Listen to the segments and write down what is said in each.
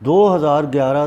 2011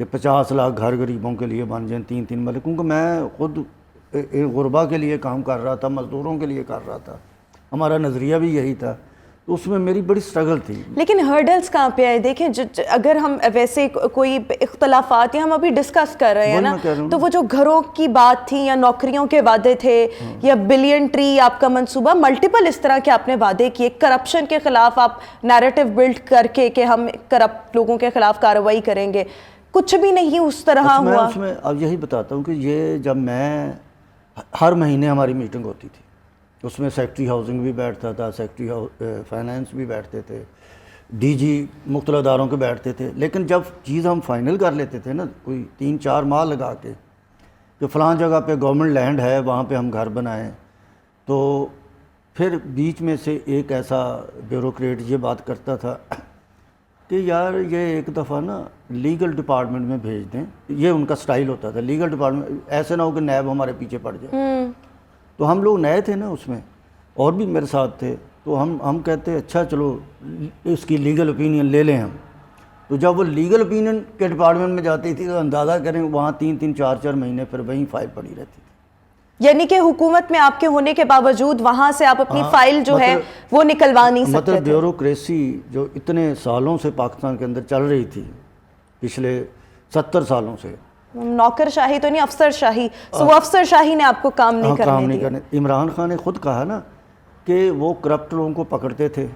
کہ 50 لاکھ گھر غریبوں کے لیے بن جائیں 3 مرلے، کیونکہ میں خود غربا کے لیے کام کر رہا تھا، مزدوروں کے لیے کر رہا تھا، ہمارا نظریہ بھی یہی تھا، تو اس میں میری بڑی سٹرگل تھی. لیکن ہرڈلز کہاں پہ آئے؟ دیکھیں اگر ہم ویسے کوئی اختلافات یا ہم ابھی ڈسکس کر رہے ہیں نا، تو وہ جو گھروں کی بات تھی یا نوکریوں کے وعدے تھے یا بلین ٹری آپ کا منصوبہ، ملٹیپل اس طرح کے آپ نے وعدے کیے، کرپشن کے خلاف آپ نیریٹو بلڈ کر کے کہ ہم کرپٹ لوگوں کے خلاف کارروائی کریں گے، کچھ بھی نہیں اس طرح ہوا. میں اس میں اب یہی بتاتا ہوں کہ یہ جب میں ہر مہینے ہماری میٹنگ ہوتی تھی، اس میں سیکٹری ہاؤسنگ بھی بیٹھتا تھا، سیکٹری فائنانس بھی بیٹھتے تھے، ڈی جی مختلف اداروں کے بیٹھتے تھے، لیکن جب چیز ہم فائنل کر لیتے تھے نا کوئی 3-4 ماہ لگا کے کہ فلاں جگہ پہ گورنمنٹ لینڈ ہے وہاں پہ ہم گھر بنائیں، تو پھر بیچ میں سے ایک ایسا بیوروکریٹ یہ بات کرتا تھا کہ یار یہ ایک دفعہ نا لیگل ڈپارٹمنٹ میں بھیج دیں. یہ ان کا سٹائل ہوتا تھا، لیگل ڈپارٹمنٹ، ایسے نہ ہو کہ نیب ہمارے پیچھے پڑ جائے. تو ہم لوگ نئے تھے نا اس میں، اور بھی میرے ساتھ تھے، تو ہم کہتے اچھا چلو اس کی لیگل اوپینین لے لیں ہم. تو جب وہ لیگل اوپینین کے ڈپارٹمنٹ میں جاتی تھی تو اندازہ کریں وہاں 3-3 4-4 مہینے پھر وہیں فائل پڑی رہتی تھی. یعنی کہ حکومت میں آپ کے ہونے کے باوجود وہاں سے آپ اپنی فائل جو ہے وہ نکلوا نہیں سکتے مطلب تھے. بیوروکریسی جو اتنے سالوں سے پاکستان کے اندر چل رہی تھی، پچھلے 70 سالوں سے، نوکر شاہی تو نہیں، افسر شاہی، سو وہ افسر شاہی نے آپ کو کام نہیں کرنے دیا. عمران خان نے خود کہا نا کہ وہ کرپٹ لوگوں کو پکڑتے تھے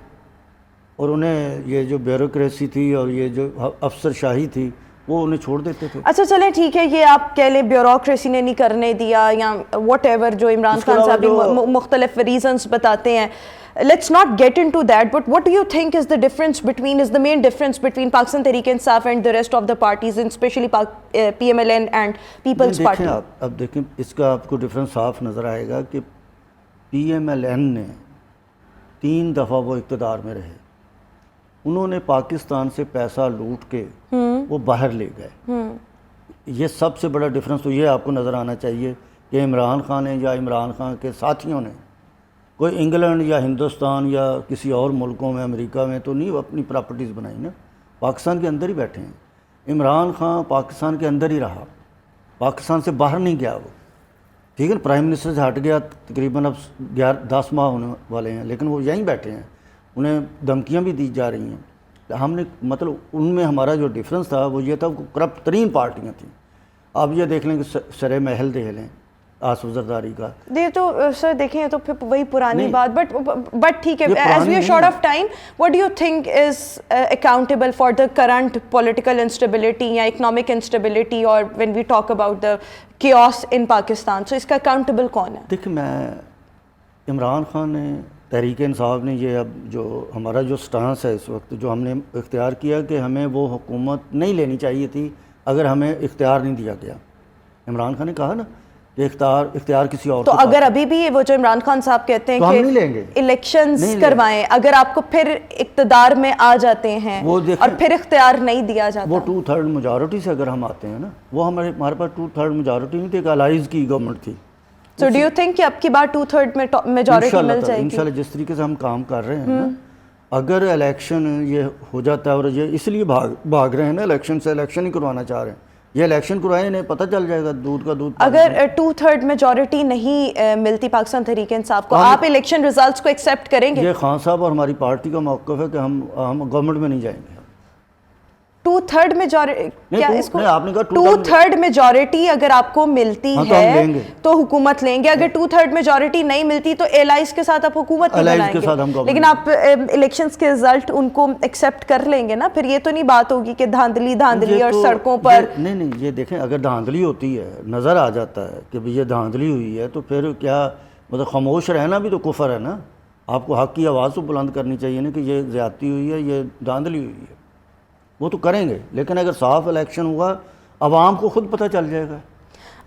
اور انہیں یہ جو بیوروکریسی تھی اور یہ جو افسر شاہی تھی وہ انہیں چھوڑ دیتے تھے. اچھا چلیں ٹھیک ہے، یہ آپ کہہ لیں بیوروکریسی نے نہیں کرنے دیا یا واٹ ایور جو عمران خان صاحب بھی مختلف ریزنس بتاتے ہیں. Let's not get into that, but what do you think is the main difference between Pakistan Tehreek-e-Insaf and the rest of the parties, and especially PMLN and People's Party? اب دیکھیں اس کا آپ کو ڈفرینس صاف نظر آئے گا کہ PMLN نے 3 دفعہ وہ اقتدار میں رہے، انہوں نے پاکستان سے پیسہ لوٹ کے وہ باہر لے گئے. یہ سب سے بڑا ڈفرینس تو یہ آپ کو نظر آنا چاہیے کہ عمران خان نے یا عمران خان کے ساتھیوں نے کوئی انگلینڈ یا ہندوستان یا کسی اور ملکوں میں، امریکہ میں تو نہیں اپنی پراپرٹیز بنائی نا، پاکستان کے اندر ہی بیٹھے ہیں. عمران خان پاکستان کے اندر ہی رہا، پاکستان سے باہر نہیں گیا وہ، ٹھیک ہے نا، پرائم منسٹر سے ہٹ گیا، تقریباً اب 10 ماہ ہونے والے ہیں، لیکن وہ یہیں بیٹھے ہیں، انہیں دھمکیاں بھی دی جا رہی ہیں. ہم نے مطلب ان میں ہمارا جو ڈفرینس تھا وہ یہ تھا کہ کرپٹ ترین پارٹیاں تھیں. آپ یہ دیکھ لیں کہ سر محل دیکھ لیں آصف زرداری کا، یہ تو سر دیکھیں تو پھر وہی پرانی بات، بٹ ٹھیک ہے، as we are short of time, what do you think is accountable for the current political instability یا اکنامک انسٹیبلٹی، اور when we talk about the chaos in Pakistan, so اس کا اکاؤنٹیبل کون ہے؟ دیکھ میں عمران خان نے، تحریک انصاف نے، یہ اب جو ہمارا جو سٹانس ہے اس وقت جو ہم نے اختیار کیا کہ ہمیں وہ حکومت نہیں لینی چاہیے تھی اگر ہمیں اختیار نہیں دیا گیا. عمران خان نے کہا نا کہ اختیار کسی اور تو اگر ابھی بھی وہ جو عمران خان صاحب کہتے ہیں کہ الیکشنز کروائیں، اگر آپ کو پھر اقتدار میں آ جاتے ہیں اور پھر اختیار نہیں دیا جاتا، وہ 2/3 میجورٹی سے اگر ہم آتے ہیں نا، وہ ہمارے پاس 2/3 میجورٹی نہیں تھی، ایک الائز کی گورنمنٹ تھی. سو ڈو یو تھنک کہ اب کی بار 2/3 میجورٹی مل جائے گی؟ انشاءاللہ جس طریقے سے ہم کام کر رہے ہیں نا، اگر الیکشن یہ ہو جاتا ہے، اور یہ اس لیے بھاگ رہے ہیں نا الیکشن سے، الیکشن ہی کروانا چاہ رہے ہیں، یہ الیکشن کروائے انہیں پتہ چل جائے گا دودھ کا دودھ. اگر 2/3 میجورٹی نہیں ملتی پاکستان تحریک انصاف کو، آپ الیکشن ریزلٹس کو ایکسیپٹ کریں گے؟ یہ خان صاحب اور ہماری پارٹی کا موقف ہے کہ ہم گورنمنٹ میں نہیں جائیں گے. 2/3 میجورٹی، کیا اس کو 2/3 میجورٹی اگر آپ کو ملتی ہے تو حکومت لیں گے، اگر 2/3 میجورٹی نہیں ملتی تو ایلائز کے ساتھ آپ حکومت نہیں بنائیں گے، لیکن آپ الیکشنز کے رزلٹ ان کو ایکسیپٹ کر لیں گے نا، پھر یہ تو نہیں بات ہوگی کہ دھاندلی اور سڑکوں پر. نہیں، یہ دیکھیں اگر دھاندلی ہوتی ہے، نظر آ جاتا ہے کہ یہ دھاندلی ہوئی ہے، تو پھر کیا مطلب خاموش رہنا بھی تو کفر ہے نا. آپ کو حق کی آواز تو بلند کرنی چاہیے نا کہ یہ زیادتی ہوئی ہے، یہ دھاندلی ہوئی ہے، وہ تو کریں گے. لیکن اگر صاف الیکشن ہوا، عوام کو خود پتہ چل جائے گا.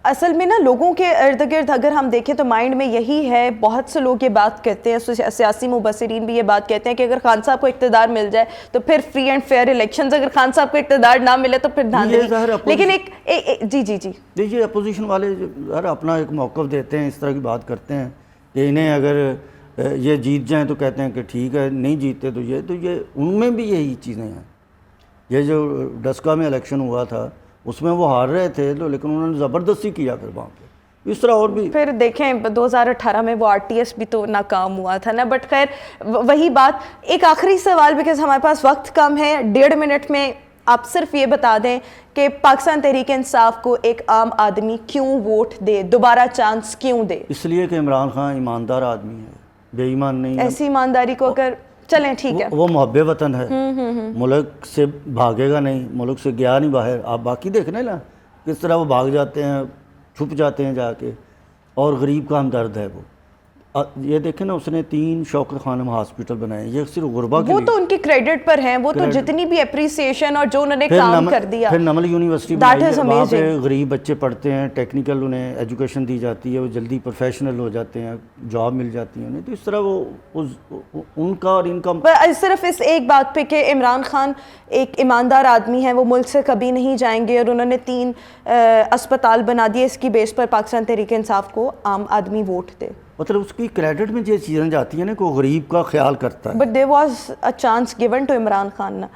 اصل میں نا لوگوں کے ارد گرد اگر ہم دیکھیں تو مائنڈ میں یہی ہے، بہت سے لوگ یہ بات کہتے ہیں، سیاسی مبصرین بھی یہ بات کہتے ہیں کہ اگر خان صاحب کو اقتدار مل جائے تو پھر فری اینڈ فیئر الیکشنز، اگر خان صاحب کو اقتدار نہ ملے تو پھر دھاندلی. لیکن جی دیکھیے اپوزیشن والے اپنا ایک موقف دیتے ہیں، اس طرح کی بات کرتے ہیں کہ انہیں اگر یہ جیت جائیں تو کہتے ہیں کہ ٹھیک ہے، نہیں جیتتے تو یہ ان میں بھی یہی چیزیں ہیں. یہ جو ڈسکا میں الیکشن ہوا تھا اس میں وہ ہار رہے تھے تو لیکن انہوں نے زبردستی کیا پھر وہاں پہ. اس طرح اور بھی پھر دیکھیں 2018 میں وہ RTS بھی تو ناکام ہوا تھا نا. بٹ خیر وہی بات. ایک آخری سوال بیکاز ہمارے پاس وقت کم ہے, 1.5 منٹ میں آپ صرف یہ بتا دیں کہ پاکستان تحریک انصاف کو ایک عام آدمی کیوں ووٹ دے, دوبارہ چانس کیوں دے؟ اس لیے کہ عمران خان ایماندار آدمی ہے, بے ایمان نہیں ہے. ایسی ایمانداری کو اگر چلیں ٹھیک ہے, وہ محب وطن ہے, ملک سے بھاگے گا نہیں, ملک سے گیا نہیں باہر. آپ باقی دیکھنے نا کس طرح وہ بھاگ جاتے ہیں, چھپ جاتے ہیں جا کے, اور غریب کا ہمدرد ہے وہ. یہ دیکھیں نا اس نے 3 شوکت خانم ہاسپٹل بنائے, یہ صرف غربا کے وہ لیے. تو ان کی کریڈٹ پر ہیں, وہ تو جتنی بھی اپریسیشن اور جو انہوں نے کام کر دیا. پھر نمل یونیورسٹی بنائی ہے, وہاں پہ غریب بچے پڑھتے ہیں, ٹیکنیکل انہیں ایجوکیشن دی جاتی ہے, وہ جلدی پروفیشنل ہو جاتے ہیں, جاب مل جاتی ہے انہیں. تو اس طرح وہ ان کا اور ان کا صرف اس ایک بات پہ کہ عمران خان ایک ایماندار آدمی ہیں, وہ ملک سے کبھی نہیں جائیں گے, اور انہوں نے 3 اسپتال بنا دیے, اس کی بیس پر پاکستان تحریک انصاف کو عام آدمی ووٹ دے. مطلب اس کی کریڈٹ میں یہ چیزیں جاتی ہیں نا کہ وہ غریب کا خیال کرتا ہے. But there was a chance given to Imran Khan نا.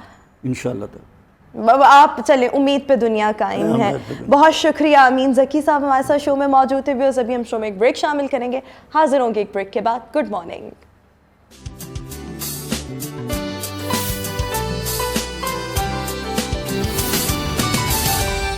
انشاءاللہ تو آپ چلیں, امید پہ دنیا قائم ہے. بہت شکریہ امین ذکی صاحب ہمارے ساتھ شو میں موجود تھے. ابھی ہم شو میں ایک بریک شامل کریں گے, حاضر ہوں گے ایک بریک کے بعد. Good morning.